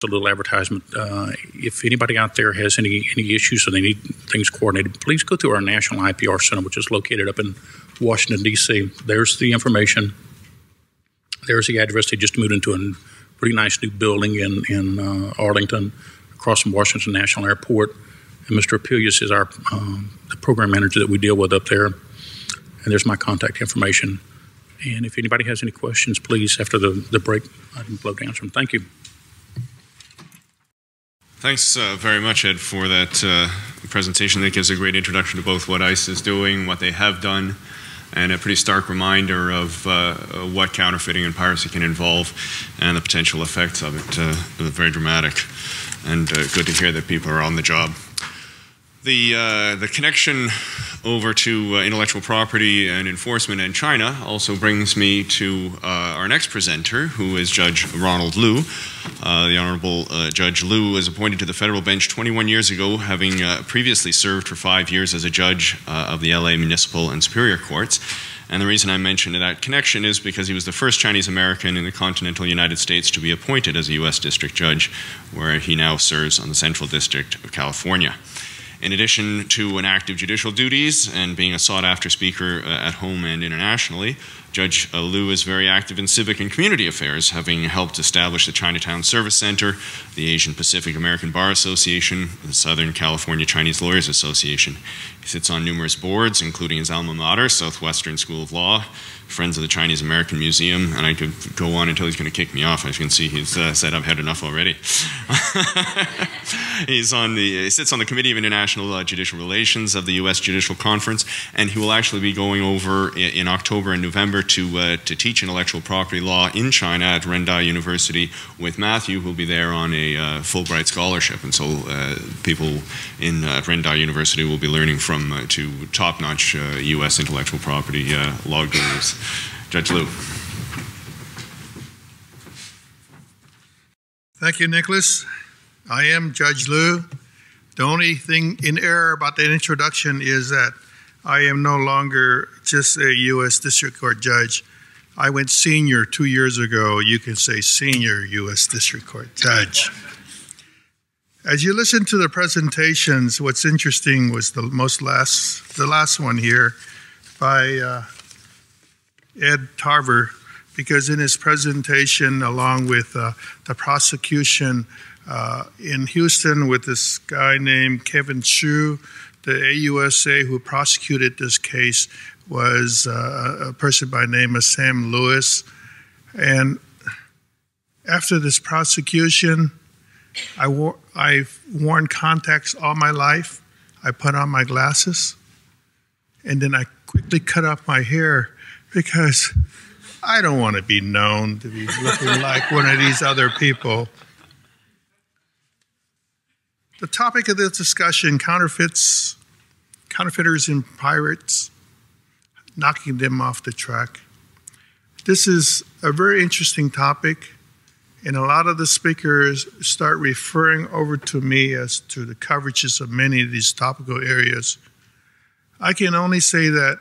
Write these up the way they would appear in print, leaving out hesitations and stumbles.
a little advertisement. If anybody out there has any issues or they need things coordinated, please go to our National IPR Center, which is located up in Washington, D.C. There's the information. There's the address. They just moved into a pretty nice new building in Arlington, across from Washington National Airport. And Mr. Apelius is our the program manager that we deal with up there. And there's my contact information. And if anybody has any questions, please, after the break, I can blow to answer them. Thank you. Thanks very much, Ed, for that presentation. That gives a great introduction to both what ICE is doing, what they have done, and a pretty stark reminder of what counterfeiting and piracy can involve and the potential effects of it. Very dramatic, and good to hear that people are on the job. The connection over to intellectual property and enforcement in China also brings me to our next presenter, who is Judge Ronald Liu. The Honorable Judge Liu was appointed to the federal bench 21 years ago, having previously served for 5 years as a judge of the LA Municipal and Superior Courts. And the reason I mention that connection is because he was the first Chinese American in the continental United States to be appointed as a U.S. District Judge, where he now serves on the Central District of California. In addition to an active judicial duties and being a sought-after speaker at home and internationally, Judge Liu is very active in civic and community affairs, having helped establish the Chinatown Service Center, the Asian Pacific American Bar Association, the Southern California Chinese Lawyers Association. He sits on numerous boards, including his alma mater, Southwestern School of Law, Friends of the Chinese American Museum, and I could go on until he's going to kick me off. As you can see, he's said I've had enough already. He sits on the Committee of International Judicial Relations of the U.S. Judicial Conference, and he will actually be going over in October and November to teach intellectual property law in China at Renda University with Matthew, who will be there on a Fulbright scholarship. And so people in Renda University will be learning from two top-notch U.S. intellectual property law gurus. Judge Liu. Thank you, Nicholas. I am Judge Liu. The only thing in error about that introduction is that I am no longer just a U.S. District Court judge. I went senior 2 years ago. You can say senior U.S. District Court judge. As you listen to the presentations, what's interesting was the last one here by Ed Tarver, because in his presentation, along with the prosecution in Houston with this guy named Kevin Chu, the AUSA who prosecuted this case was a person by the name of Sam Lewis. And after this prosecution, I've worn contacts all my life. I put on my glasses, and then I quickly cut off my hair because I don't want to be known to be looking like one of these other people. The topic of this discussion, counterfeiters and pirates, knocking them off the track. This is a very interesting topic, and a lot of the speakers start referring over to me as to the coverages of many of these topical areas. I can only say that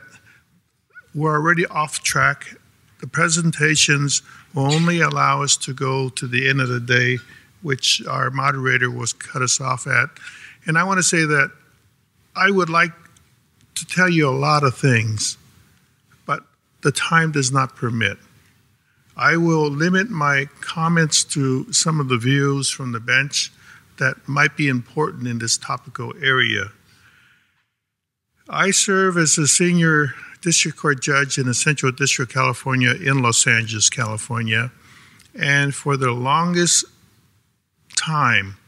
we're already off track. The presentations will only allow us to go to the end of the day, which our moderator was cut us off at. And I want to say that I would like to tell you a lot of things, but the time does not permit. I will limit my comments to some of the views from the bench that might be important in this topical area. I serve as a senior district court judge in the Central District of California in Los Angeles, California. And for the longest time,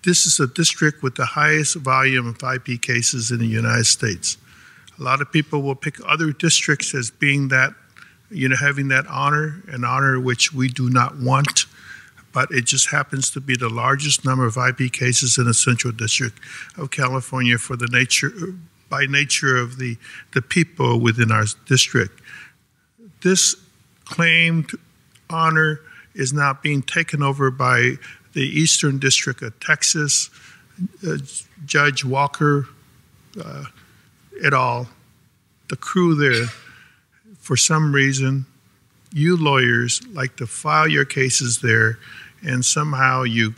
this is a district with the highest volume of IP cases in the United States. A lot of people will pick other districts as being that, having that honor, an honor which we do not want, but it just happens to be the largest number of IP cases in the Central District of California by nature of the people within our district. This claimed honor is now being taken over by the Eastern District of Texas, Judge Walker et al., the crew there. For some reason, you lawyers like to file your cases there, and somehow you